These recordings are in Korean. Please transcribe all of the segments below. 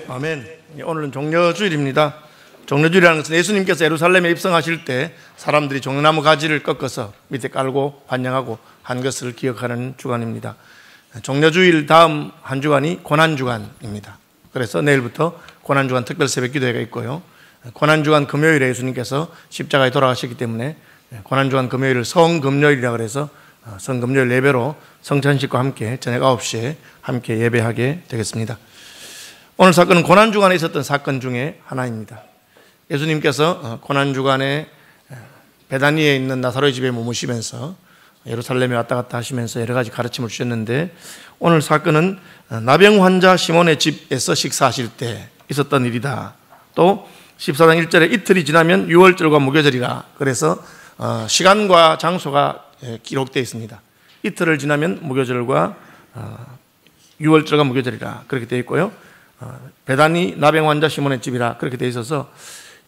아멘. 오늘은 종려주일입니다. 종려주일이라는 것은 예수님께서 예루살렘에 입성하실 때 사람들이 종려나무 가지를 꺾어서 밑에 깔고 환영하고 한 것을 기억하는 주간입니다. 종려주일 다음 한 주간이 고난주간입니다. 그래서 내일부터 고난주간 특별 새벽기도회가 있고요. 고난주간 금요일에 예수님께서 십자가에 돌아가셨기 때문에 고난주간 금요일을 성금요일이라고 해서 성금요일 예배로 성찬식과 함께 저녁 9시에 함께 예배하게 되겠습니다. 오늘 사건은 고난주간에 있었던 사건 중에 하나입니다. 예수님께서 고난주간에 베다니에 있는 나사로의 집에 머무시면서 예루살렘에 왔다 갔다 하시면서 여러 가지 가르침을 주셨는데, 오늘 사건은 나병 환자 시몬의 집에서 식사하실 때 있었던 일이다. 또 14장 1절에 이틀이 지나면 유월절과 무교절이라, 그래서 시간과 장소가 기록되어 있습니다. 이틀을 지나면 무교절과 유월절과 무교절이라 그렇게 되어 있고요. 베다니 나병 환자 시몬의 집이라 그렇게 되어 있어서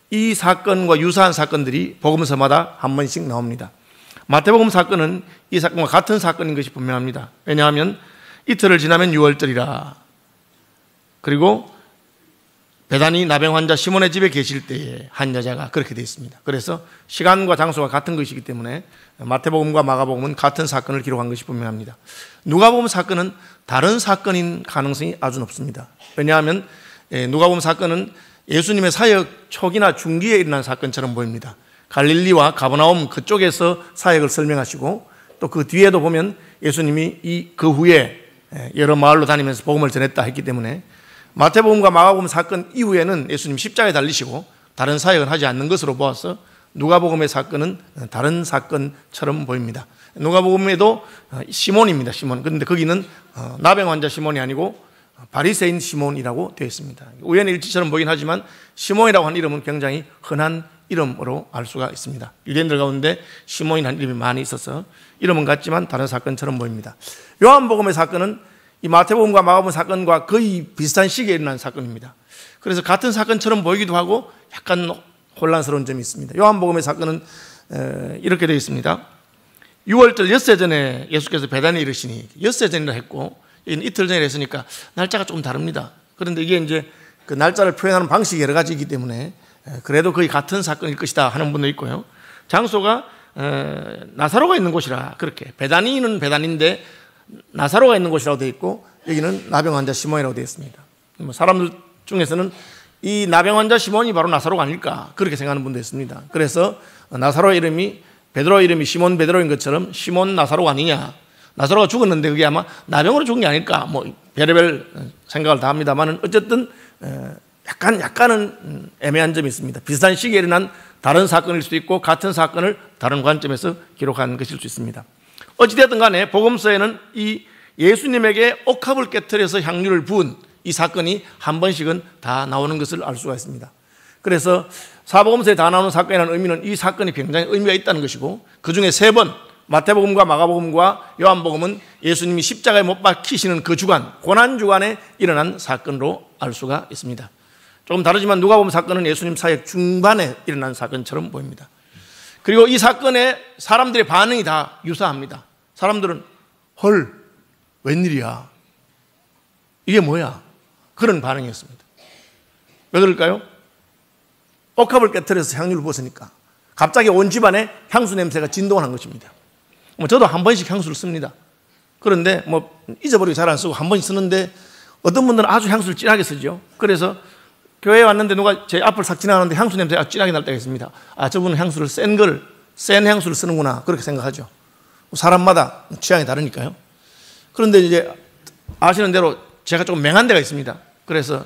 이 사건과 유사한 사건들이 복음서마다 한 번씩 나옵니다. 마태복음 사건은 이 사건과 같은 사건인 것이 분명합니다. 왜냐하면 이틀을 지나면 유월절이라, 그리고 베다니 나병 환자 시몬의 집에 계실 때에 한 여자가 그렇게 되어 있습니다. 그래서 시간과 장소가 같은 것이기 때문에 마태복음과 마가복음은 같은 사건을 기록한 것이 분명합니다. 누가복음 사건은 다른 사건인 가능성이 아주 높습니다. 왜냐하면 누가복음 사건은 예수님의 사역 초기나 중기에 일어난 사건처럼 보입니다. 갈릴리와 가버나움 그쪽에서 사역을 설명하시고, 또 그 뒤에도 보면 예수님이 그 후에 여러 마을로 다니면서 복음을 전했다 했기 때문에 마태복음과 마가복음 사건 이후에는 예수님 십자가에 달리시고 다른 사역을 하지 않는 것으로 보아서 누가복음의 사건은 다른 사건처럼 보입니다. 누가복음에도 시몬입니다. 시몬. 그런데 거기는 나병 환자 시몬이 아니고 바리새인 시몬이라고 되어 있습니다. 우연의 일치처럼 보이긴 하지만 시몬이라고 하는 이름은 굉장히 흔한 이름으로 알 수가 있습니다. 유대인들 가운데 시몬이라는 이름이 많이 있어서 이름은 같지만 다른 사건처럼 보입니다. 요한복음의 사건은 이 마태복음과 마가복음 사건과 거의 비슷한 시기에 일어난 사건입니다. 그래서 같은 사건처럼 보이기도 하고 약간 혼란스러운 점이 있습니다. 요한복음의 사건은 이렇게 되어 있습니다. 6월절 엿새 전에 예수께서 베다니에 이르시니, 엿새 전이라 했고 이틀 전에 했으니까 날짜가 조금 다릅니다. 그런데 이게 이제 그 날짜를 표현하는 방식이 여러 가지이기 때문에 그래도 거의 같은 사건일 것이다 하는 분도 있고요. 장소가 나사로가 있는 곳이라, 그렇게 베다니는 베다니인데 나사로가 있는 곳이라고 되어 있고, 여기는 나병 환자 시몬이라고 되어 있습니다. 사람들 중에서는 이 나병 환자 시몬이 바로 나사로가 아닐까 그렇게 생각하는 분도 있습니다. 그래서 나사로의 이름이 베드로 이름이 시몬 베드로인 것처럼 시몬 나사로가 아니냐, 나사로가 죽었는데 그게 아마 나병으로 죽은 게 아닐까, 별의별 생각을 다 합니다만은 어쨌든 약간은 애매한 점이 있습니다. 비슷한 시기에 일어난 다른 사건일 수도 있고 같은 사건을 다른 관점에서 기록한 것일 수 있습니다. 어찌되었든 간에 복음서에는 이 예수님에게 옥합을 깨트려서 향유를 부은 이 사건이 한 번씩은 다 나오는 것을 알 수가 있습니다. 그래서 사복음서에 다 나오는 사건이라는 의미는 이 사건이 굉장히 의미가 있다는 것이고, 그 중에 3번 마태복음과 마가복음과 요한복음은 예수님이 십자가에 못 박히시는 그 주간, 고난주간에 일어난 사건으로 알 수가 있습니다. 조금 다르지만 누가복음 사건은 예수님 사역 중반에 일어난 사건처럼 보입니다. 그리고 이 사건에 사람들의 반응이 다 유사합니다. 사람들은 헐, 웬일이야, 이게 뭐야, 그런 반응이었습니다. 왜 그럴까요? 옥합을 깨트려서 향유를 부었으니까 갑자기 온 집안에 향수 냄새가 진동을 한 것입니다. 저도 한 번씩 향수를 씁니다. 그런데 잊어버리고 잘 안 쓰고 한 번씩 쓰는데, 어떤 분들은 아주 향수를 진하게 쓰죠. 그래서 교회에 왔는데 누가 제 앞을 싹 지나가는데 향수 냄새가 진하게 날 때가 있습니다. 저분은 향수를 센 향수를 쓰는구나 그렇게 생각하죠. 사람마다 취향이 다르니까요. 그런데 이제 아시는 대로 제가 조금 맹한 데가 있습니다. 그래서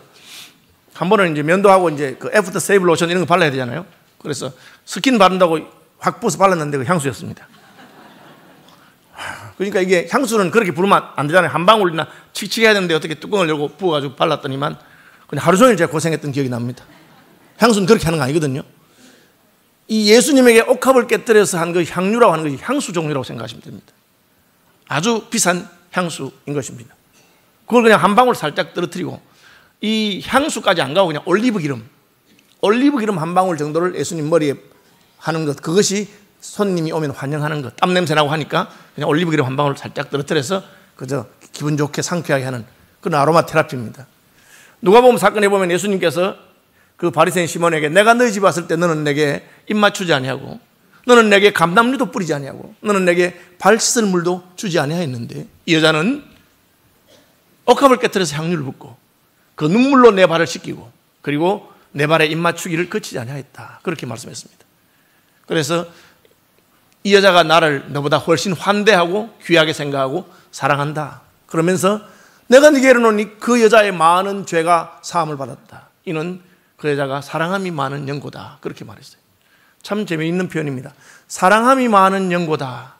한 번은 이제 면도하고 이제 그 애프터 세이브 로션 이런 거 발라야 되잖아요. 그래서 스킨 바른다고 확 부어서 발랐는데 그 향수였습니다. 그러니까 이게 향수는 그렇게 부으면 안 되잖아요. 한 방울이나 칙칙 해야 되는데 어떻게 뚜껑을 열고 부어가지고 발랐더니만 그냥 하루 종일 제가 고생했던 기억이 납니다. 향수는 그렇게 하는 거 아니거든요. 이 예수님에게 옥합을 깨뜨려서 한 그 향유라고 하는 것이 향수 종류라고 생각하시면 됩니다. 아주 비싼 향수인 것입니다. 그걸 그냥 한 방울 살짝 떨어뜨리고, 이 향수까지 안 가고 그냥 올리브 기름 한 방울 정도를 예수님 머리에 하는 것, 그것이 손님이 오면 환영하는 것. 땀 냄새 나고 하니까 그냥 올리브 기름 한 방울 살짝 떨어뜨려서 그저 기분 좋게 상쾌하게 하는 그런 아로마 테라피입니다. 누가복음 사건에 보면 예수님께서 그 바리새인 시몬에게 내가 너희 집 왔을 때 너는 내게 입 맞추지 아니하고 너는 내게 감람류도 뿌리지 아니하고 너는 내게 발 씻을 물도 주지 아니하였는데 이 여자는 억합을 깨뜨려서 향유를 붓고 그 눈물로 내 발을 씻기고 그리고 내 발에 입 맞추기를 그치지 아니하였다. 그렇게 말씀했습니다. 그래서 이 여자가 나를 너보다 훨씬 환대하고 귀하게 생각하고 사랑한다. 그러면서 내가 네게 이르노니 그 여자의 많은 죄가 사함을 받았다. 이는 그 여자가 사랑함이 많은 연고다. 그렇게 말했어요. 참 재미있는 표현입니다. 사랑함이 많은 연고다.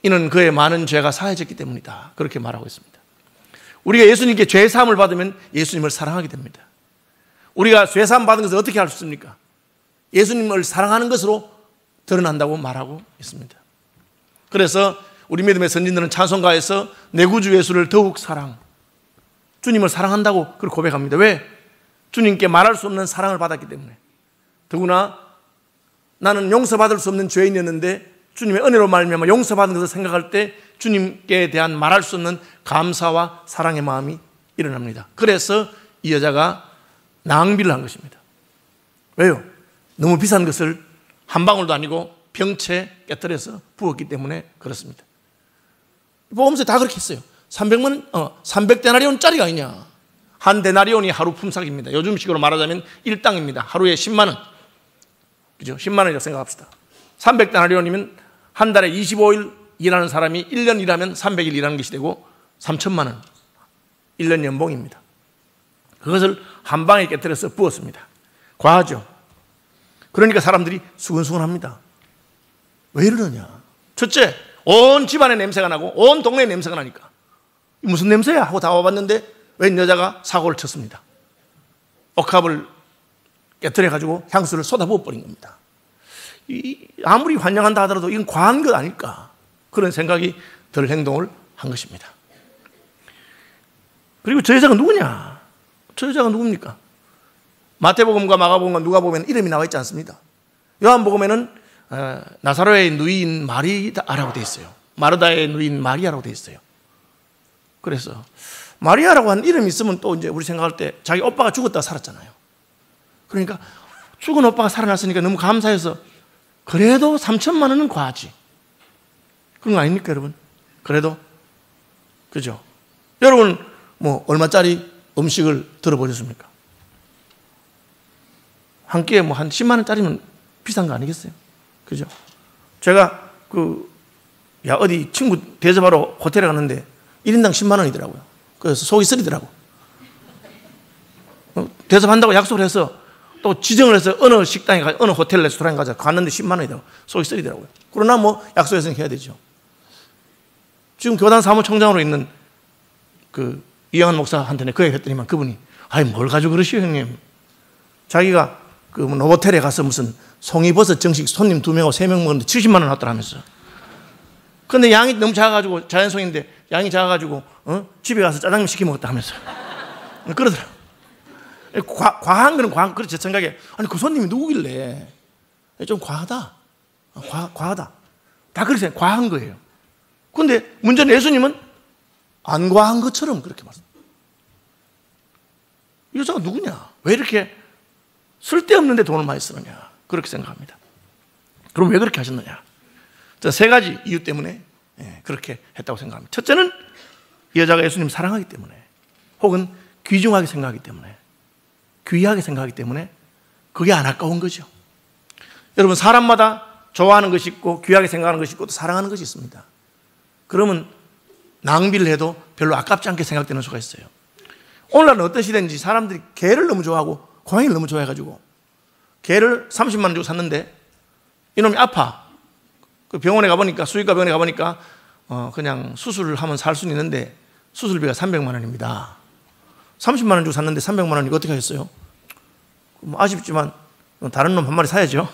이는 그의 많은 죄가 사해졌기 때문이다. 그렇게 말하고 있습니다. 우리가 예수님께 죄 사함을 받으면 예수님을 사랑하게 됩니다. 우리가 죄 사함 받은 것을 어떻게 할 수 있습니까? 예수님을 사랑하는 것으로 드러난다고 말하고 있습니다. 그래서 우리 믿음의 선진들은 찬송가에서 내 구주 예수를 더욱 주님을 사랑한다고 그렇게 고백합니다. 왜? 주님께 말할 수 없는 사랑을 받았기 때문에. 더구나 나는 용서받을 수 없는 죄인이었는데 주님의 은혜로 말미암아 용서받은 것을 생각할 때 주님께 대한 말할 수 없는 감사와 사랑의 마음이 일어납니다. 그래서 이 여자가 낭비를 한 것입니다. 왜요? 너무 비싼 것을 한 방울도 아니고 병채 깨뜨려서 부었기 때문에 그렇습니다. 보험세 다 그렇게 했어요. 300데나리온짜리가 아니냐. 한 데나리온이 하루 품삯입니다. 요즘식으로 말하자면 일당입니다. 하루에 10만 원. 그죠? 10만 원이라고 생각합시다. 300데나리온이면 한 달에 25일 일하는 사람이 1년 일하면 300일 일하는 것이 되고 3천만 원. 1년 연봉입니다. 그것을 한 방에 깨뜨려서 부었습니다. 과하죠. 그러니까 사람들이 수근수근합니다. 왜 이러느냐? 첫째, 온 집안에 냄새가 나고 온 동네에 냄새가 나니까 무슨 냄새야? 하고 다 와봤는데 웬 여자가 사고를 쳤습니다. 억합을 깨뜨려가지고 향수를 쏟아부어 버린 겁니다. 아무리 환영한다 하더라도 이건 과한 것 아닐까? 그런 생각이 들 행동을 한 것입니다. 그리고 저 여자가 누구냐? 저 여자가 누굽니까? 마태복음과 마가복음과 누가복음에는 이름이 나와 있지 않습니다. 요한복음에는 나사로의 누이인 마리아라고 되어 있어요. 마르다의 누이인 마리아라고 되어 있어요. 그래서 마리아라고 하는 이름이 있으면 또 이제 우리 생각할 때 자기 오빠가 죽었다가 살았잖아요. 그러니까 죽은 오빠가 살아났으니까 너무 감사해서 그래도 3천만 원은 과하지. 그런 거 아닙니까, 여러분? 그래도 그죠? 여러분 뭐 얼마짜리 음식을 들어보셨습니까? 한 끼에 뭐 한 10만 원짜리면 비싼 거 아니겠어요? 그죠? 제가 어디 친구 대접하러 호텔에 갔는데 1인당 10만 원이더라고요. 그래서 속이 쓰리더라고. 대접한다고 약속을 해서 또 지정을 해서 어느 식당에 가서 어느 호텔 레스토랑에 가서 갔는데 10만 원이더라고. 속이 쓰리더라고요. 그러나 뭐 약속해서는 해야 되죠. 지금 교단 사무총장으로 있는 이영한 목사한테 그 얘기 했더니만 그분이 뭘 가지고 그러시오 형님. 자기가 노보텔에 가서 무슨 송이버섯 정식 손님 2명하고 3명 먹었는데 70만 원 나왔더라면서. 근데 양이 너무 작아가지고 자연송인데 양이 작아가지고 집에 가서 짜장면 시켜 먹었다 하면서 그러더라고. 과한 거는 과한, 그렇죠. 제 생각에 아니 그 손님이 누구길래 좀 과하다. 과하다. 다 그렇게 과한 거예요. 근데 문제는 예수님은 안 과한 것처럼 그렇게 말씀합니다. 이 여자가 누구냐? 왜 이렇게 쓸데없는데 돈을 많이 쓰느냐? 그렇게 생각합니다. 그럼 왜 그렇게 하셨느냐? 저 3가지 이유 때문에 그렇게 했다고 생각합니다. 첫째는 이 여자가 예수님을 사랑하기 때문에, 혹은 귀중하게 생각하기 때문에, 귀하게 생각하기 때문에 그게 안 아까운 거죠. 여러분, 사람마다 좋아하는 것이 있고 귀하게 생각하는 것이 있고 또 사랑하는 것이 있습니다. 그러면 낭비를 해도 별로 아깝지 않게 생각되는 수가 있어요. 오늘날은 어떤 시대인지 사람들이 개를 너무 좋아하고 고양이를 너무 좋아해가지고 개를 30만 원 주고 샀는데 이놈이 아파. 그 병원에 가보니까, 수의과 병원에 가보니까 그냥 수술을 하면 살 수는 있는데 수술비가 300만 원입니다. 30만 원 주고 샀는데 300만 원이고 어떻게 하겠어요? 아쉽지만 다른 놈 한 마리 사야죠.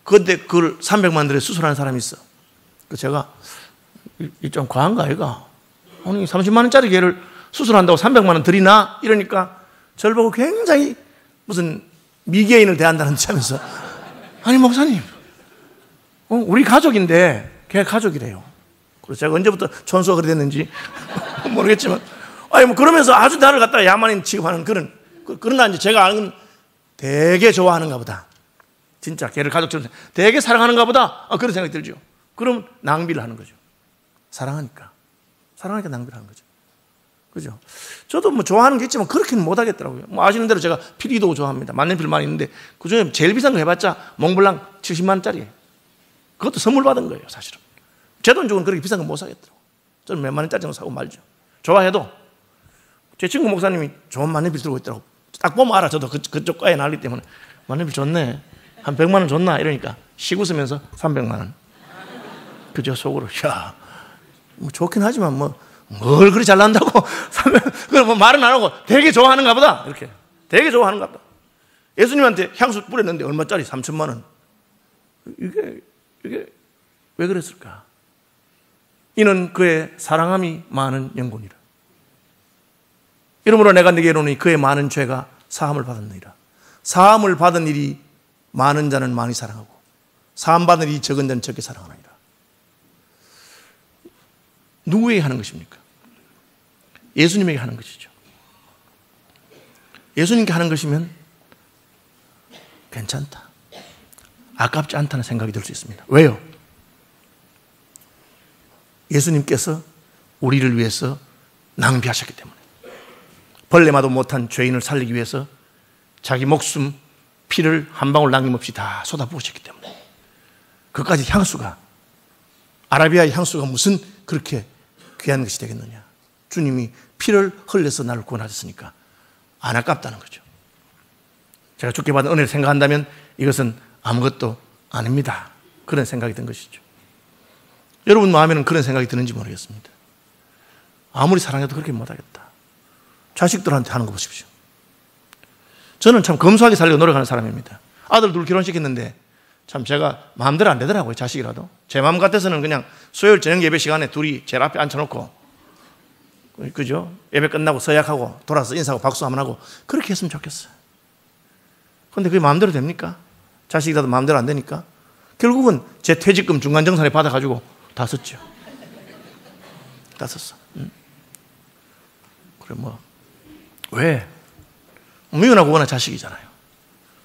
그런데 그걸 300만 원 들여 수술하는 사람이 있어. 제가 좀 과한 거 아이가? 아니 30만 원짜리 개를 수술한다고 300만 원 들이나? 이러니까 저를 보고 굉장히 무슨 미개인을 대한다는 듯 하면서 아니 목사님 우리 가족인데 걔 가족이래요. 그래서 제가 언제부터 촌수가 그리 됐는지 모르겠지만 아니, 뭐, 그러면서 아주 나를 갖다가 야만인 취급하는 그러나 이제 제가 아는 건 되게 좋아하는가 보다. 진짜 걔를 가족처럼 되게 사랑하는가 보다. 그런 생각이 들죠. 그럼 낭비를 하는 거죠. 사랑하니까 낭비를 하는 거죠. 그죠? 저도 뭐 좋아하는 게 있지만 그렇게는 못 하겠더라고요. 뭐 아시는 대로 제가 피리도 좋아합니다. 만년필 많이 있는데 그 중에 제일 비싼 거 해봤자 몽블랑 70만 원짜리예요. 그것도 선물 받은 거예요, 사실은. 제 돈 주고는 그렇게 비싼 거 못 사겠더라고요. 저는 몇만 원짜리 정도 사고 말죠. 좋아해도 제 친구 목사님이 좋은 만년필 들고 있더라고. 딱 보면 알아. 저도 그쪽 과에 나기 때문에 만년필 좋네. 한 100만 원 줬나? 이러니까 씩 웃으면서 300만 원. 그저 속으로 야, 뭐 좋긴 하지만 뭘 그리 잘난다고 그럼 뭐 말은 안 하고 되게 좋아하는가 보다. 이렇게 되게 좋아하는가 보다. 예수님한테 향수 뿌렸는데 얼마짜리? 3천만 원. 이게 왜 그랬을까? 이는 그의 사랑함이 많은 영혼이라. 이러므로 내가 네게 이르노니 그의 많은 죄가 사함을 받았느니라. 사함을 받은 일이 많은 자는 많이 사랑하고 사함 받은 일이 적은 자는 적게 사랑하느니라. 누구에게 하는 것입니까? 예수님에게 하는 것이죠. 예수님께 하는 것이면 괜찮다, 아깝지 않다는 생각이 들 수 있습니다. 왜요? 예수님께서 우리를 위해서 낭비하셨기 때문에. 벌레마도 못한 죄인을 살리기 위해서 자기 목숨, 피를 한 방울 남김없이 다 쏟아부으셨기 때문에. 그까지 향수가, 아라비아의 향수가 무슨 그렇게 귀한 것이 되겠느냐. 주님이 피를 흘려서 나를 구원하셨으니까 안 아깝다는 거죠. 제가 주께 받은 은혜를 생각한다면 이것은 아무것도 아닙니다. 그런 생각이 든 것이죠. 여러분 마음에는 그런 생각이 드는지 모르겠습니다. 아무리 사랑해도 그렇게 못하겠다. 자식들한테 하는 거 보십시오. 저는 참 검소하게 살려고 노력하는 사람입니다. 아들 둘 결혼시켰는데 참 제가 마음대로 안 되더라고요. 자식이라도. 제 마음 같아서는 그냥 수요일 저녁 예배 시간에 둘이 제일 앞에 앉혀놓고, 그죠? 예배 끝나고 서약하고 돌아서 인사하고 박수 한번 하고 그렇게 했으면 좋겠어요. 그런데 그게 마음대로 됩니까? 자식이라도 마음대로 안 되니까 결국은 제 퇴직금 중간정산에 받아가지고 다 썼죠. 다 썼어. 그래 뭐 왜? 미운하고 워낙 자식이잖아요.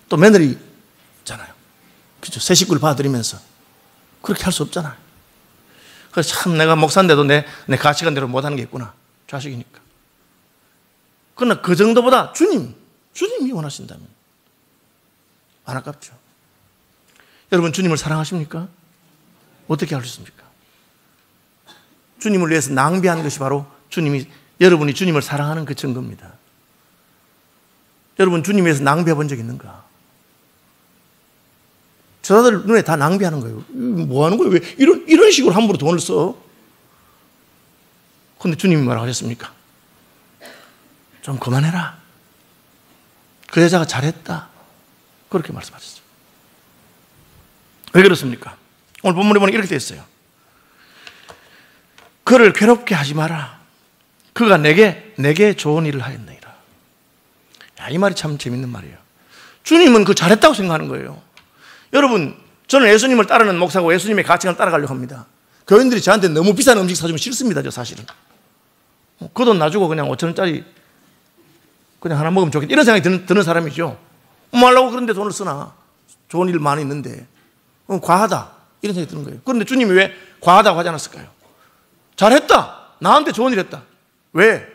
또 며느리잖아요. 그죠? 새 식구를 봐드리면서 그렇게 할 수 없잖아요. 그래서 참 내가 목사인데도 내 가치관대로 못하는 게 있구나. 자식이니까. 그러나 그 정도보다 주님이 원하신다면 안 아깝죠. 여러분 주님을 사랑하십니까? 어떻게 할 수 있습니까? 주님을 위해서 낭비하는 것이 바로 여러분이 주님을 사랑하는 그 증거입니다. 여러분 주님 위해서 낭비해 본 적 있는가? 저자들 눈에 다 낭비하는 거예요. 뭐 하는 거예요? 왜 이런 식으로 함부로 돈을 써? 그런데 주님이 뭐라고 하셨습니까? 좀 그만해라. 그 여자가 잘했다. 그렇게 말씀하셨어요. 왜 그렇습니까? 오늘 본문에 보니 이렇게 되어 있어요. 그를 괴롭게 하지 마라. 그가 내게 좋은 일을 하였느니라. 야, 이 말이 참 재밌는 말이에요. 주님은 그 잘했다고 생각하는 거예요. 여러분, 저는 예수님을 따르는 목사고 예수님의 가치관을 따라가려고 합니다. 교인들이 저한테 너무 비싼 음식 사주면 싫습니다. 저 사실은. 그 돈 놔주고 그냥 5,000원짜리 그냥 하나 먹으면 좋겠다, 이런 생각이 드는 사람이죠. 뭐 하려고 그런데 돈을 쓰나? 좋은 일 많이 있는데 과하다, 이런 생각이 드는 거예요. 그런데 주님이 왜 과하다고 하지 않았을까요? 잘했다, 나한테 좋은 일 했다. 왜?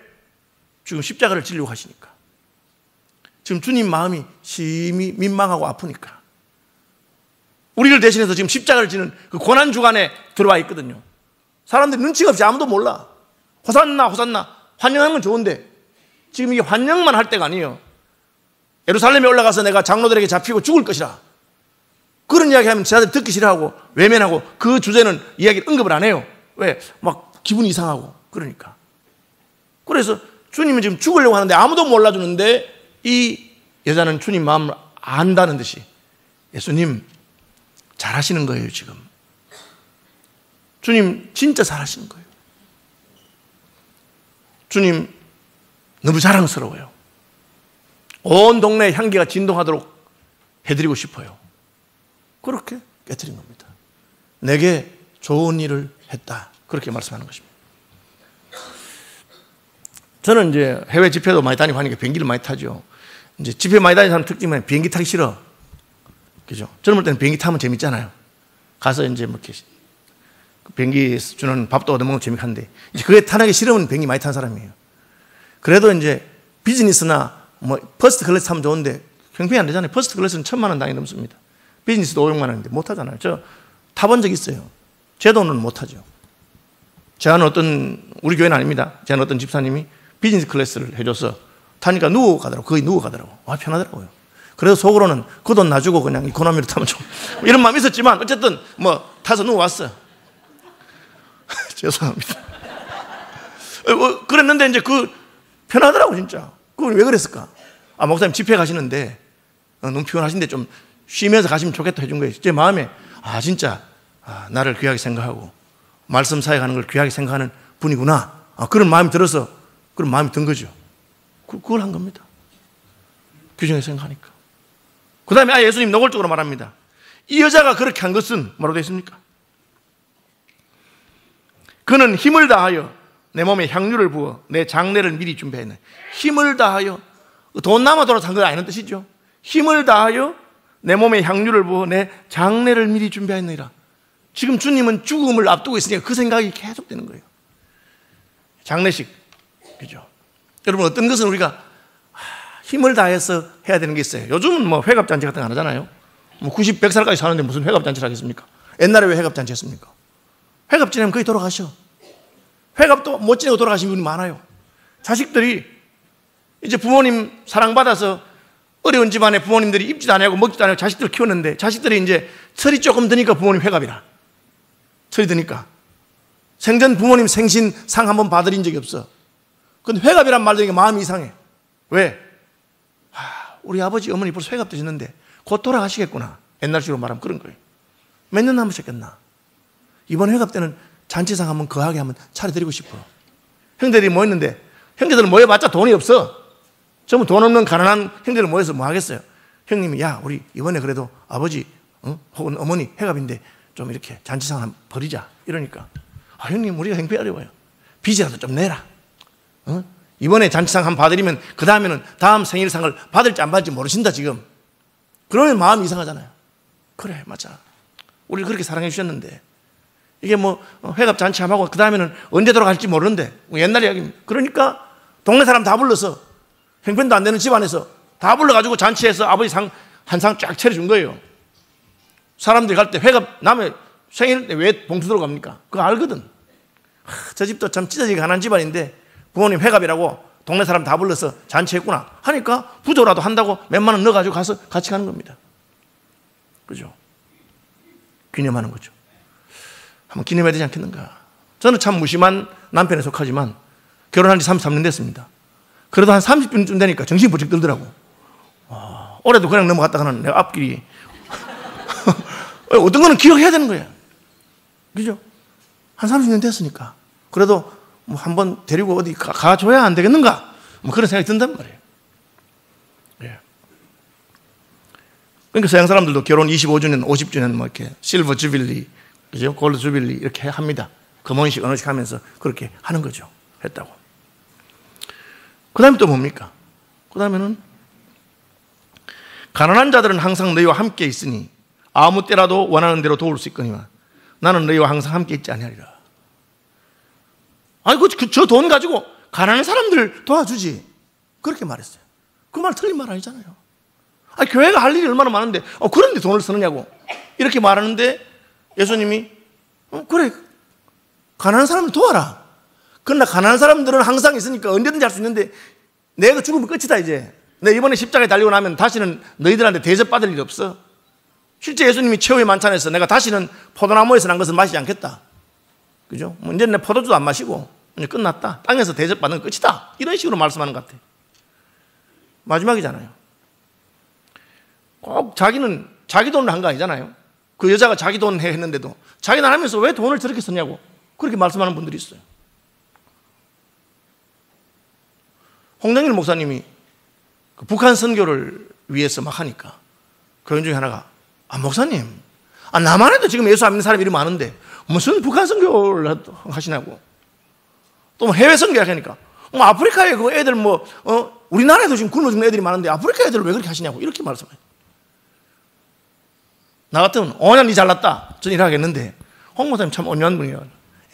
지금 십자가를 지려고 하시니까. 지금 주님 마음이 심히 민망하고 아프니까. 우리를 대신해서 지금 십자가를 지는 그 고난 주간에 들어와 있거든요. 사람들이 눈치가 없이 아무도 몰라. 호산나 호산나 환영하는 건 좋은데 지금 이게 환영만 할 때가 아니에요. 예루살렘에 올라가서 내가 장로들에게 잡히고 죽을 것이라, 그런 이야기 하면 제자들 듣기 싫어하고 외면하고 그 주제는 이야기를 언급을 안 해요. 왜? 막 기분이 이상하고 그러니까. 그래서 주님은 지금 죽으려고 하는데 아무도 몰라주는데 이 여자는 주님 마음을 안다는 듯이 예수님 잘하시는 거예요. 지금 주님 진짜 잘하시는 거예요. 주님 너무 자랑스러워요. 온 동네에 향기가 진동하도록 해드리고 싶어요. 그렇게 깨트린 겁니다. 내게 좋은 일을 했다, 그렇게 말씀하는 것입니다. 저는 이제 해외 집회도 많이 다니고 하니까 비행기를 많이 타죠. 이제 집회 많이 다니는 사람 특징은 비행기 타기 싫어. 그죠? 젊을 때는 비행기 타면 재밌잖아요. 가서 이제 뭐 이렇게 비행기 주는 밥도 얻어먹으면 재밌한데, 이제 그게 타기 싫으면 비행기 많이 탄 사람이에요. 그래도 이제 비즈니스나 뭐 퍼스트 클래스 타면 좋은데 형편이 안 되잖아요. 퍼스트 클래스는 1,000만 원 당연히 넘습니다. 비즈니스도 500만 원인데 못 타잖아요. 저 타본 적 있어요. 제 돈은 못 타죠. 우리 교회는 아닙니다. 제한 어떤 집사님이 비즈니스 클래스를 해줘서 타니까 누워 가더라고. 거의 누워 가더라고. 편하더라고요. 그래서 속으로는 그 돈 놔주고 그냥 이코노미로 타면 좀 이런 마음이 있었지만 어쨌든 뭐 타서 누워 왔어. 죄송합니다. 그랬는데 이제 편하더라고 진짜. 그걸 왜 그랬을까? 목사님 집회 가시는데 너무 피곤하신데 좀 쉬면서 가시면 좋겠다 해준 거예요. 제 마음에 진짜 나를 귀하게 생각하고 말씀 사역하는 걸 귀하게 생각하는 분이구나. 그런 마음이 들어서 그런 마음이 든 거죠. 그걸 한 겁니다. 귀중하게 생각하니까. 그 다음에 예수님 노골적으로 말합니다. 이 여자가 그렇게 한 것은 뭐라고 되어 있습니까? 그는 힘을 다하여 내 몸에 향유를 부어 내 장례를 미리 준비했네. 힘을 다하여, 돈 남아 돌아서 한 거 아니는 뜻이죠. 힘을 다하여 내 몸에 향유를 부어 내 장례를 미리 준비했느니라. 지금 주님은 죽음을 앞두고 있으니까 그 생각이 계속 되는 거예요. 장례식, 그죠? 여러분, 어떤 것은 우리가 힘을 다해서 해야 되는 게 있어요. 요즘은 뭐 회갑잔치 같은 거 안 하잖아요. 뭐 90, 100살까지 사는데 무슨 회갑잔치를 하겠습니까? 옛날에 왜 회갑잔치 했습니까? 회갑 지내면 거의 돌아가셔. 회갑도 못 지내고 돌아가신 분이 많아요. 자식들이 이제 부모님 사랑받아서 어려운 집안에 부모님들이 입지도 안 하고 먹지도 안 하고 자식들을 키웠는데, 자식들이 이제 철이 조금 드니까 부모님 회갑이라. 철이 드니까. 생전 부모님 생신 상 한번 받아들인 적이 없어. 근데 회갑이란 말 들으니까 마음이 이상해. 왜? 우리 아버지 어머니 벌써 회갑 되셨는데 곧 돌아가시겠구나. 옛날식으로 말하면 그런 거예요. 몇 년 남으셨겠나. 이번 회갑 때는 잔치상 한번 거하게 한번 차려드리고 싶어. 형제들이 모였는데, 형제들은 모여봤자 돈이 없어. 전부 돈 없는 가난한 형제들 모여서 뭐 하겠어요. 형님이 우리 이번에 그래도 아버지 혹은 어머니 회갑인데 좀 이렇게 잔치상 한번 버리자 이러니까, 형님 우리가 형편이 어려워요. 빚이라도 좀 내라. 이번에 잔치상 한번 봐드리면 그 다음에는 다음 생일상을 받을지 안 받을지 모르신다 지금. 그러면 마음이 이상하잖아요. 그래 맞아. 우리를 그렇게 사랑해 주셨는데 이게 뭐 회갑 잔치 하고 그 다음에는 언제 돌아갈지 모르는데, 옛날 이야기입니다. 그러니까 동네 사람 다 불러서 형편도 안 되는 집안에서 다 불러가지고 잔치해서 아버지 상 한 상 쫙 차려준 거예요. 사람들이 갈 때 회갑 남의 생일 때 왜 봉투 들어갑니까? 그거 알거든. 저 집도 참 찢어지게 가난한 집안인데 부모님 회갑이라고 동네 사람 다 불러서 잔치했구나 하니까 부조라도 한다고 몇만 원 넣어가지고 가서 같이 가는 겁니다. 그죠? 기념하는 거죠. 한번 기념해야 되지 않겠는가. 저는 참 무심한 남편에 속하지만 결혼한 지 33년 됐습니다. 그래도 한 30분쯤 되니까 정신이 번쩍 들더라고. 올해도 그냥 넘어갔다가는 내가 앞길이 어떤 거는 기억해야 되는 거예요. 그죠? 한 30년 됐으니까 그래도 뭐 한번 데리고 어디 가줘야 안 되겠는가? 뭐 그런 생각이 든단 말이에요. 예. 그러니까 서양 사람들도 결혼 25주년, 50주년 뭐 이렇게 실버 주빌리, 그죠? 골드 주빌리 이렇게 합니다. 금혼식, 은혼식 하면서 그렇게 하는 거죠. 했다고. 그 다음에 또 뭡니까? 그 다음에는 가난한 자들은 항상 너희와 함께 있으니 아무 때라도 원하는 대로 도울 수 있거니와 나는 너희와 항상 함께 있지 아니하리라. 아니 저 돈 가지고 가난한 사람들 도와주지. 그렇게 말했어요. 그 말 틀린 말 아니잖아요. 교회가 할 일이 얼마나 많은데 그런데 돈을 쓰느냐고 이렇게 말하는데 예수님이 그래 가난한 사람을 도와라. 그러나 가난한 사람들은 항상 있으니까 언제든지 할 수 있는데 내가 죽으면 끝이다 이제. 내 이번에 십자가에 달리고 나면 다시는 너희들한테 대접받을 일이 없어. 실제 예수님이 최후의 만찬에서 내가 다시는 포도나무에서 난 것을 마시지 않겠다. 그죠? 이제는 내 포도주도 안 마시고 이제 끝났다. 땅에서 대접받는 건 끝이다. 이런 식으로 말씀하는 것 같아. 마지막이잖아요. 꼭 자기는 자기 돈을 한 거 아니잖아요. 그 여자가 자기 돈 했는데도 자기는 안 하면서 왜 돈을 저렇게 썼냐고 그렇게 말씀하는 분들이 있어요. 홍정일 목사님이 그 북한 선교를 위해서 막 하니까 교인 중에 하나가 목사님 나만 해도 지금 예수 안 믿는 사람이 이리 많은데 무슨 북한 선교를 하시냐고. 또 뭐 해외 선교 하니까 뭐 아프리카에 그 애들 우리나라에도 지금 굶어 죽는 애들이 많은데 아프리카 애들을 왜 그렇게 하시냐고 이렇게 말씀해요. 나 같으면 5년 니 잘났다. 전 일하겠는데 홍 목사님 참 온유한 분이에요.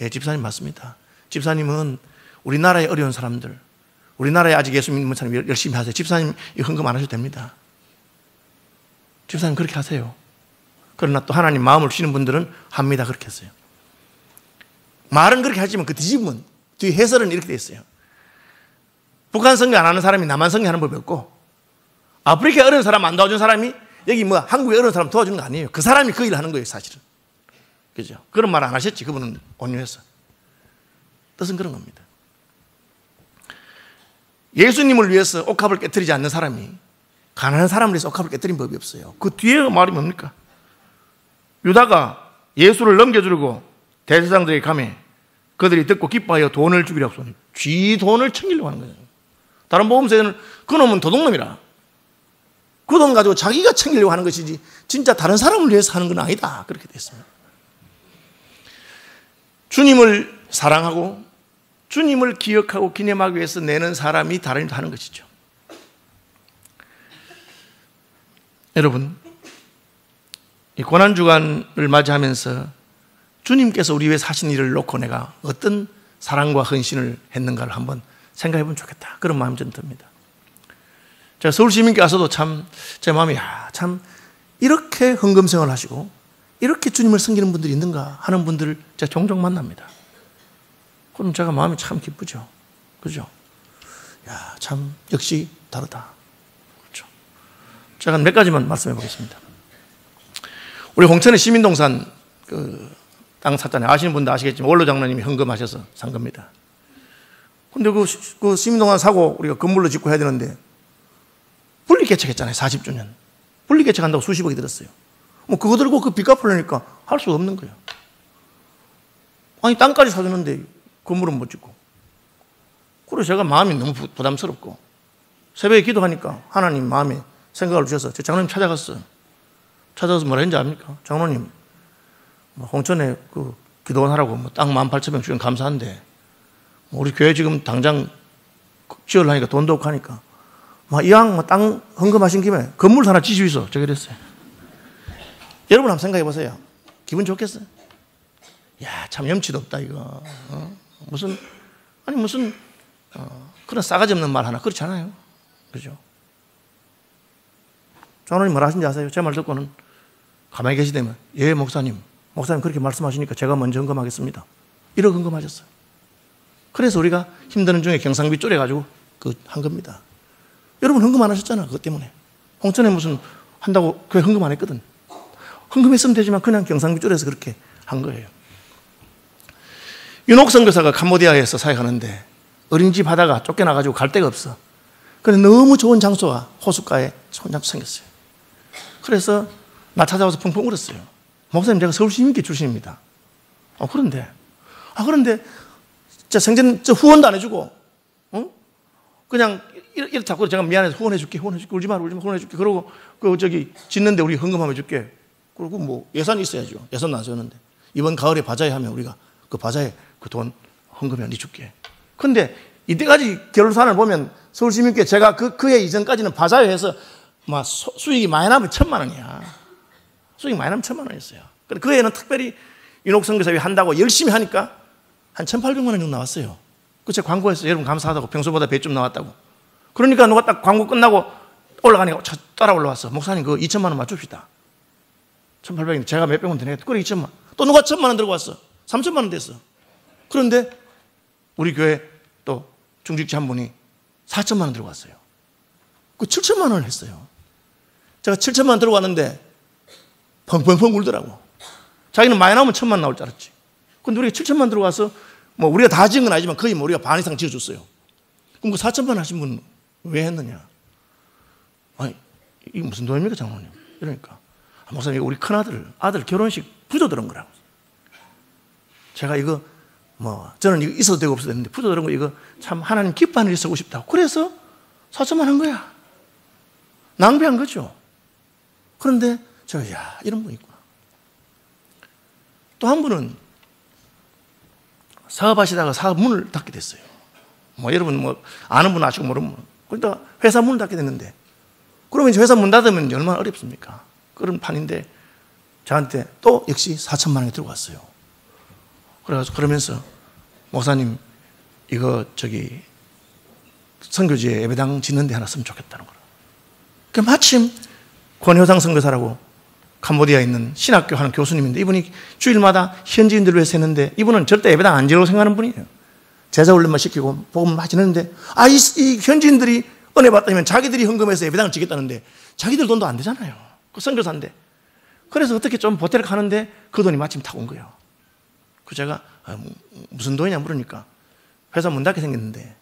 예, 집사님 맞습니다. 집사님은 우리나라의 어려운 사람들, 우리나라에 아직 예수 믿는 사람 열심히 하세요. 집사님 헌금 안 하셔도 됩니다. 집사님 그렇게 하세요. 그러나 또 하나님 마음을 주시는 분들은 합니다. 그렇게 했어요. 말은 그렇게 하지만 그 뒤집으면 뒤 해설은 이렇게 돼 있어요. 북한 선교 안 하는 사람이 남한 선교하는 법이 없고 아프리카에 어려운 사람 안 도와준 사람이 여기 한국에 어려운 사람 도와주는 거 아니에요. 그 사람이 그 일을 하는 거예요, 사실은. 그죠? 그런 말 안 하셨지. 그분은 온유해서. 뜻은 그런 겁니다. 예수님을 위해서 옥합을 깨뜨리지 않는 사람이 가난한 사람을 위해서 옥합을 깨뜨린 법이 없어요. 그 뒤에 말이 뭡니까? 유다가 예수를 넘겨주려고 대제사장들에게 가매 그들이 듣고 기뻐하여 돈을 주기라고 소리. 쥐 돈을 챙기려고 하는 거예요. 다른 복음서에는 그놈은 도둑놈이라. 그 돈 가지고 자기가 챙기려고 하는 것이지 진짜 다른 사람을 위해서 하는 건 아니다. 그렇게 됐습니다. 주님을 사랑하고 주님을 기억하고 기념하기 위해서 내는 사람이 다른 일도 하는 것이죠. 여러분, 이 고난주간을 맞이하면서 주님께서 우리 위해서 하신 일을 놓고 내가 어떤 사랑과 헌신을 했는가를 한번 생각해 보면 좋겠다. 그런 마음이 좀 듭니다. 제가 서울시민께 와서도 참 제 마음이 참 이렇게 헌금생활을 하시고 이렇게 주님을 섬기는 분들이 있는가 하는 분들을 제가 종종 만납니다. 그럼 제가 마음이 참 기쁘죠. 그죠? 참 역시 다르다. 그렇죠. 제가 몇 가지만 말씀해 보겠습니다. 우리 홍천의 시민동산 땅 샀잖아요. 아시는 분도 아시겠지만 원로 장로님이 헌금하셔서 산 겁니다. 근데 그 시민동산 사고 우리가 건물로 짓고 해야 되는데 분리개척했잖아요. 40주년. 분리개척한다고 수십억이 들었어요. 그거 들고 그 빚 갚으려니까 할 수가 없는 거예요. 아니 땅까지 사주는데 건물은 못 짓고. 그래서 제가 마음이 너무 부담스럽고 새벽에 기도하니까 하나님 마음에 생각을 주셔서 제 장로님 찾아갔어요. 찾아서 뭐라 했는지 압니까? 장로님 홍천에 그 기도원 하라고 땅 18,000평 주면 감사한데 우리 교회 지금 당장 지으려니까 돈도 없고 하니까 이왕 땅 헌금하신 김에 건물 하나 지시위소 저게 됐어요. 여러분 한번 생각해 보세요. 기분 좋겠어요? 참 염치도 없다 이거. 무슨 그런 싸가지 없는 말 하나 그렇지 않아요? 그죠? 장로님 뭐라 하신지 아세요? 제 말 듣고는 가만히 계시다면 예 목사님 그렇게 말씀하시니까 제가 먼저 헌금하겠습니다. 이러고 헌금하셨어요. 그래서 우리가 힘드는 중에 경상비 쪼려가지고 한 겁니다. 여러분 헌금 안 하셨잖아. 그것 때문에 홍천에 무슨 한다고 교회 헌금 안 했거든. 헌금했으면 되지만 그냥 경상비 쪼려서 그렇게 한 거예요. 윤옥 선교사가 캄보디아에서 사역하는데 어린이집 하다가 쫓겨나가지고 갈 데가 없어. 그래서 너무 좋은 장소가 호숫가에 좋은 장소 생겼어요. 그래서 나 찾아와서 펑펑 울었어요. 목사님 제가 서울시민께 출신입니다. 그런데 진짜 생전 후원도 안 해주고 그냥 이렇다고 제가 미안해서 후원해줄게 울지 마라 후원해줄게 그러고 짓는데 우리 헌금하면 해줄게. 그리고 예산이 있어야죠. 예산도 안 세웠는데 이번 가을에 바자회 하면 우리가 그 바자회 그 돈 헌금해 니 줄게. 근데 이때까지 결산을 보면 서울시민께 제가 그해 이전까지는 바자회 해서 수익이 많이 나면 1,000만 원이야. 수익이 많이 나면 1,000만 원이었어요. 그 해에는 특별히 윤옥 선교사위 한다고 열심히 하니까 한 1,800만 원 정도 나왔어요. 제가 광고했어요. 여러분 감사하다고 평소보다 배 좀 나왔다고. 그러니까 누가 딱 광고 끝나고 올라가니까 따라 올라왔어. 목사님 그거 2,000만 원 맞춥시다. 1,800원 제가 몇백 원 드네요. 그래 2,000만 원. 또 누가 1,000만 원 들고 왔어. 3,000만 원 됐어. 그런데 우리 교회 또 중직자 한 분이 4,000만 원 들고 왔어요. 그 7,000만 원을 했어요. 제가 7,000만 원 들고 왔는데 펑펑펑 울더라고. 자기는 많이 나오면 1,000만 원 나올 줄 알았지. 근데 우리가 7,000만 원 들고 와서 우리가 다 지은 건 아니지만 거의 우리가 반 이상 지어줬어요. 그럼 그 4,000만 원 하신 분은 왜 했느냐? 이게 무슨 돈입니까 장로님? 이러니까 목사님 우리 큰아들 결혼식 부조 들은 거라고. 제가 이거 저는 이거 있어도 되고 없어도 되는데 부조 들은 거 이거 참 하나님 기뻐하는 일 쓰고 싶다고. 그래서 4,000만 한 거야. 낭비한 거죠. 그런데 제가 이런 분 있구나. 또 한 분은 사업하시다가 사업 문을 닫게 됐어요. 뭐 여러분 뭐 아는 분 아시고 모르는 분. 그러니까 회사 문 닫게 됐는데, 그러면 이제 회사 문 닫으면 얼마나 어렵습니까? 그런 판인데 저한테 또 역시 4천만 원이 들고 왔어요. 그래서 그러면서 목사님 이거 선교지에 예배당 짓는 데 하나 쓰면 좋겠다는 거라. 그 마침 권효상 선교사라고 캄보디아에 있는 신학교 하는 교수님인데, 이분이 주일마다 현지인들을 위해서 했는데, 이분은 절대 예배당 안 지으려고 생각하는 분이에요. 제자 훈련만 시키고 복음만 지는데, 이 현지인들이 은혜 받다면 자기들이 헌금해서 예배당을 지겠다는데 자기들 돈도 안 되잖아요. 그 선교사인데. 그래서 어떻게 좀 보태를 하는데 그 돈이 마침 타고 온 거예요. 그 제가 무슨 돈이냐 물으니까 회사 문 닫게 생겼는데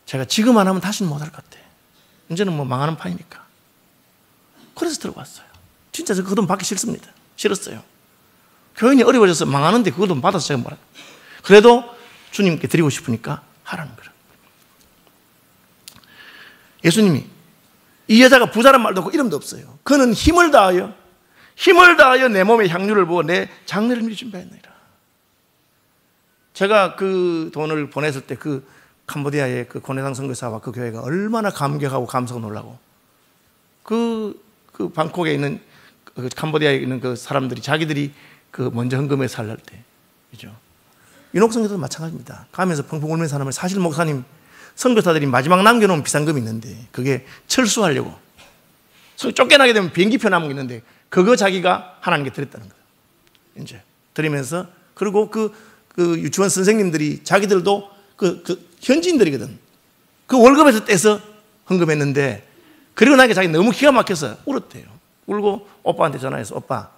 제가 지금 안 하면 다시는 못할 것 같아. 이제는 뭐 망하는 판이니까. 그래서 들고 왔어요. 진짜 저 그 돈 받기 싫습니다. 싫었어요. 교인이 어려워져서 망하는데 그 돈 받아서 제가 뭐라. 그래도 주님께 드리고 싶으니까 하라는 거예요. 예수님이 이 여자가 부자란 말도 없고 이름도 없어요. 그는 힘을 다하여 내 몸의 향유를 부어 내 장례를 미리 준비했느니라. 제가 그 돈을 보냈을 때 그 캄보디아의 그 고뇌상 선교사와 그 교회가 얼마나 감격하고 감사하고 놀라고, 그 방콕에 있는 그 캄보디아에 있는 그 사람들이 자기들이 그 먼저 헌금해서 살랄 때, 그죠? 윤옥 선교도 마찬가지입니다. 가면서 펑펑 울면서 하는 말, 사실 목사님 선교사들이 마지막 남겨놓은 비상금이 있는데 그게 철수하려고 쫓겨나게 되면 비행기표 남은 게 있는데 그거 자기가 하나님께 드렸다는 거예요. 이제 드리면서, 그리고 그 유치원 선생님들이 자기들도 그 현지인들이거든. 그 월급에서 떼서 헌금했는데, 그리고 나니까 자기 너무 기가 막혀서 울었대요. 울고 오빠한테 전화해서, 오빠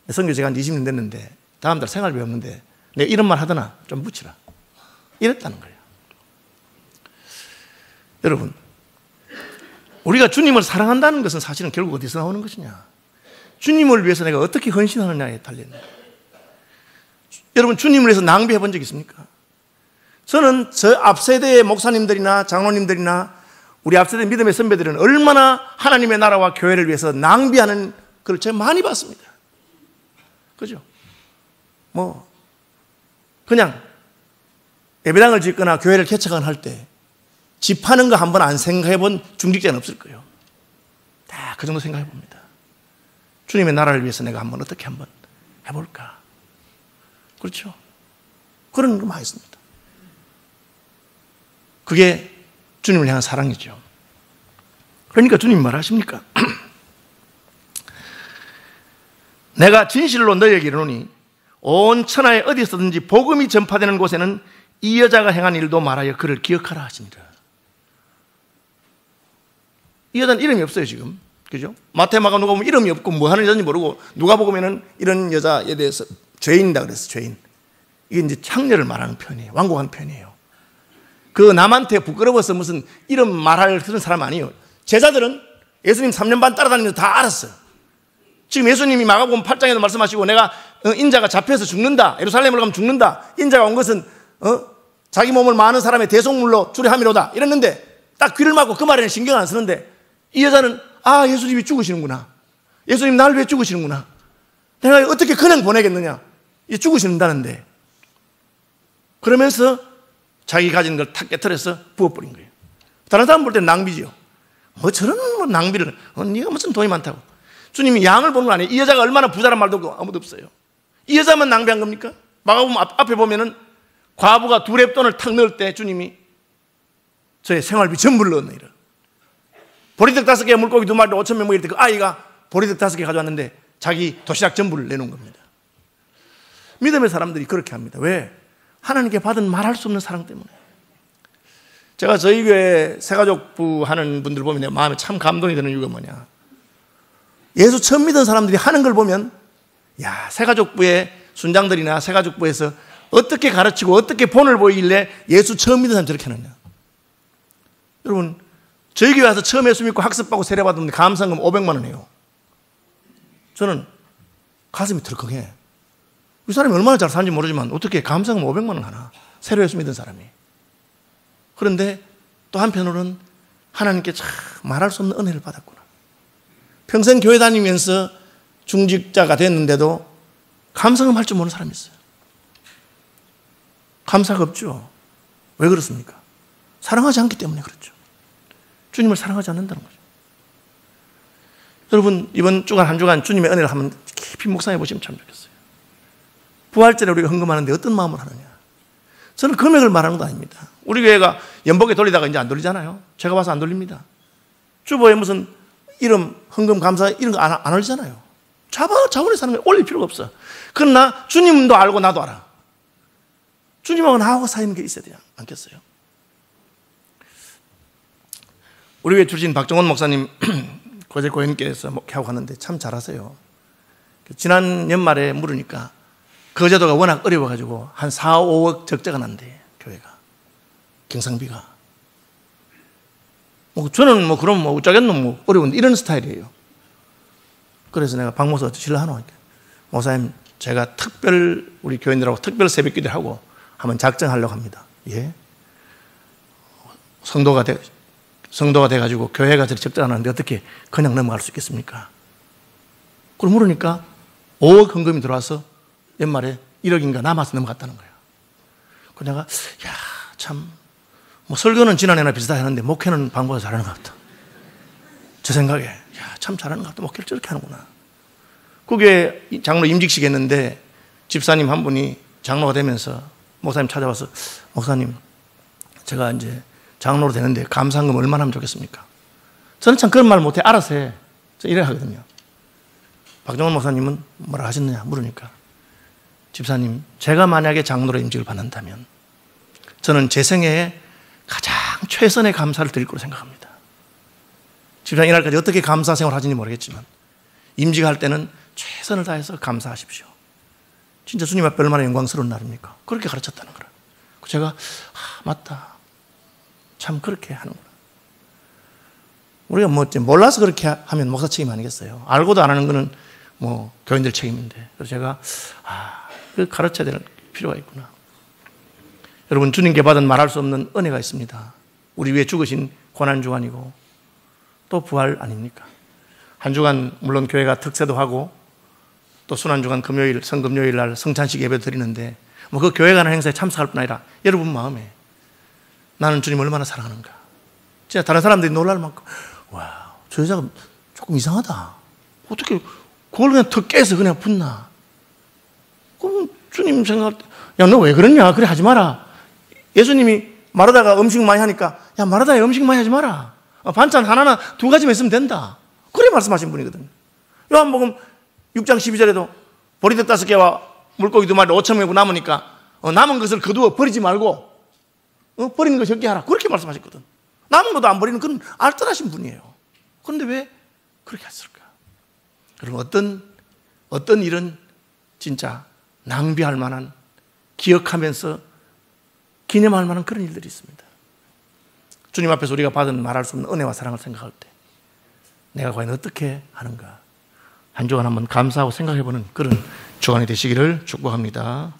내 선교제가 한 20년 됐는데 다음 달 생활비 없는데 내가 이런 말 하더나 좀 묻히라, 이랬다는 거예요. 여러분, 우리가 주님을 사랑한다는 것은 사실은 결국 어디서 나오는 것이냐? 주님을 위해서 내가 어떻게 헌신하느냐에 달려있는 거예요. 여러분, 주님을 위해서 낭비해 본 적 있습니까? 저는 저 앞세대의 목사님들이나 장로님들이나 우리 앞세대 믿음의 선배들은 얼마나 하나님의 나라와 교회를 위해서 낭비하는 걸 제가 많이 봤습니다. 그죠? 뭐 그냥 예배당을 짓거나 교회를 개척하거나 할 때 집 파는 거 한번 안 생각해 본 중직자는 없을 거예요. 다 그 정도 생각해 봅니다. 주님의 나라를 위해서 내가 어떻게 한번 해볼까? 그렇죠? 그런 거 많이 있습니다. 그게 주님을 향한 사랑이죠. 그러니까 주님이 말하십니까? 내가 진실로 너희에게 이르노니 온 천하에 어디서든지 복음이 전파되는 곳에는 이 여자가 행한 일도 말하여 그를 기억하라 하시니라. 이 여자는 이름이 없어요 지금, 그죠? 마태, 마가, 누가 보면 이름이 없고 뭐 하는 여자인지 모르고, 누가 보면은 이런 여자에 대해서 죄인이다 그랬어. 죄인. 이게 이제 창녀를 말하는 표현이에요. 완곡한 표현이에요. 그 남한테 부끄러워서 무슨 이름 말할 그런 사람 아니에요. 제자들은 예수님 3년 반 따라다니면서 다 알았어요. 지금 예수님이 마가복음 8장에도 말씀하시고, 내가 인자가 잡혀서 죽는다, 예루살렘으로 가면 죽는다, 인자가 온 것은 자기 몸을 많은 사람의 대속물로 주례함이로다 이랬는데, 딱 귀를 막고 그 말에는 신경 안 쓰는데, 이 여자는 예수님이 죽으시는구나, 예수님 나를 위해 죽으시는구나, 내가 어떻게 그냥 보내겠느냐, 이제 죽으신다는데, 그러면서 자기 가진 걸 탁 깨트려서 부어버린 거예요. 다른 사람 볼 때는 낭비죠. 저런 낭비를, 네가 무슨 돈이 많다고. 주님이 양을 보는 거 아니에요. 이 여자가 얼마나 부자란 말도 없고 아무도 없어요. 이 여자만 낭비한 겁니까? 마가복음 앞에 보면은 과부가 2렙돈을 탁 넣을 때 주님이 저의 생활비 전부를 넣었느니라. 보리떡 5개, 물고기 2마리 5,000명 먹일 때 그 아이가 보리떡 5개 가져왔는데 자기 도시락 전부를 내놓은 겁니다. 믿음의 사람들이 그렇게 합니다. 왜? 하나님께 받은 말할 수 없는 사랑 때문에. 제가 저희 교회 새가족부 하는 분들 보면 내 마음에 참 감동이 되는 이유가 뭐냐, 예수 처음 믿은 사람들이 하는 걸 보면, 야, 새가족부의 순장들이나 새가족부에서 어떻게 가르치고 어떻게 본을 보이길래 예수 처음 믿은 사람이 저렇게 하느냐. 여러분, 저희 교회 와서 처음 예수 믿고 학습받고 세례받았는데 감상금 500만 원이에요. 저는 가슴이 덜컹해. 이 사람이 얼마나 잘 사는지 모르지만 어떻게 감상금 500만 원 하나, 새로 예수 믿은 사람이. 그런데 또 한편으로는 하나님께 참 말할 수 없는 은혜를 받았구나. 평생 교회 다니면서 중직자가 됐는데도 감상금 할 줄 모르는 사람이 있어요. 감사가 없죠. 왜 그렇습니까? 사랑하지 않기 때문에 그렇죠. 주님을 사랑하지 않는다는 거죠. 여러분, 이번 주간 한 주간 주님의 은혜를 한번 깊이 묵상해 보시면 참 좋겠어요. 부활절에 우리가 헌금하는데 어떤 마음을 하느냐. 저는 금액을 말하는 거 아닙니다. 우리 교회가 연복에 돌리다가 이제 안 돌리잖아요. 제가 봐서 안 돌립니다. 주보에 무슨 이름, 헌금, 감사 이런 거 안 올리잖아요. 자원에 사는 거 올릴 필요가 없어. 그러나 주님도 알고 나도 알아. 주님하고 나하고 사이는 게 있어야 되지 않겠어요? 우리 교회 출신 박정원 목사님 거제 고현교회에서 목회하고 가는데 참 잘하세요. 지난 연말에 물으니까 거제도가 워낙 어려워가지고 한 4, 5억 적자가 난대, 교회가. 경상비가. 저는 그럼 어쩌겠노, 어려운데 이런 스타일이에요. 그래서 내가 박 목사 신라 하노 하니까, 목사님, 제가 우리 교인들하고 특별 새벽 기도를 하고 한번 작정하려고 합니다. 예? 성도가 돼가지고 교회가 저렇게 적자 나는데 어떻게 그냥 넘어갈 수 있겠습니까? 그걸 물으니까 5억 헌금이 들어와서 연말에 1억인가 남아서 넘어갔다는 거예요. 그래서 내가, 참, 설교는 지난해나 비슷하게 하는데 목회는 방보다 잘하는 것 같다. 제 생각에, 참 잘하는 것 같다. 목회를 저렇게 하는구나. 그게 장로 임직식 했는데 집사님 한 분이 장로가 되면서 목사님 찾아와서, 목사님, 제가 이제 장로로 되는데 감사한금 얼마나 하면 좋겠습니까? 저는 참 그런 말 못해. 알아서 해. 저 이래 하거든요. 박정원 목사님은 뭐라 하셨느냐 물으니까, 집사님, 제가 만약에 장로로 임직을 받는다면 저는 제 생애에 가장 최선의 감사를 드릴 거로 생각합니다. 집사님, 이날까지 어떻게 감사 생활을 하시는지 모르겠지만 임직할 때는 최선을 다해서 감사하십시오. 진짜 주님 앞에 얼마나 영광스러운 날입니까? 그렇게 가르쳤다는 거라. 제가 맞다. 참 그렇게 하는구나. 우리가 몰라서 그렇게 하면 목사 책임 아니겠어요? 알고도 안 하는 거는 교인들 책임인데. 그래서 제가 그 가르쳐야 될 필요가 있구나. 여러분, 주님께 받은 말할 수 없는 은혜가 있습니다. 우리 위해 죽으신 고난주간이고 또 부활 아닙니까? 한 주간 물론 교회가 특세도 하고 또 순환주간 금요일, 성금요일 날 성찬식 예배 드리는데 그 교회 가는 행사에 참석할 뿐 아니라 여러분 마음에 나는 주님 얼마나 사랑하는가. 진짜 다른 사람들이 놀랄 만큼, 와, 저 여자가 조금 이상하다. 어떻게 그걸 그냥 턱 깨서 그냥 붙나. 그럼 주님 생각할 때, 너 왜 그러냐? 그래 하지 마라. 예수님이 마르다가 음식 많이 하니까, 마르다야 음식 많이 하지 마라. 반찬 하나나 두 가지만 있으면 된다. 그래 말씀하신 분이거든요. 요한복음 6장 12절에도 보리떡 5개와 물고기 2마리 5,000명이고 남으니까 남은 것을 거두어 버리지 말고 버리는 거 적게 하라. 그렇게 말씀하셨거든. 남은 것도 안 버리는 그런 알뜰하신 분이에요. 그런데 왜 그렇게 했을까? 여러분, 어떤 일은 진짜 낭비할 만한, 기억하면서 기념할 만한 그런 일들이 있습니다. 주님 앞에서 우리가 받은 말할 수 없는 은혜와 사랑을 생각할 때 내가 과연 어떻게 하는가, 한 주간 한번 감사하고 생각해보는 그런 주간이 되시기를 축복합니다.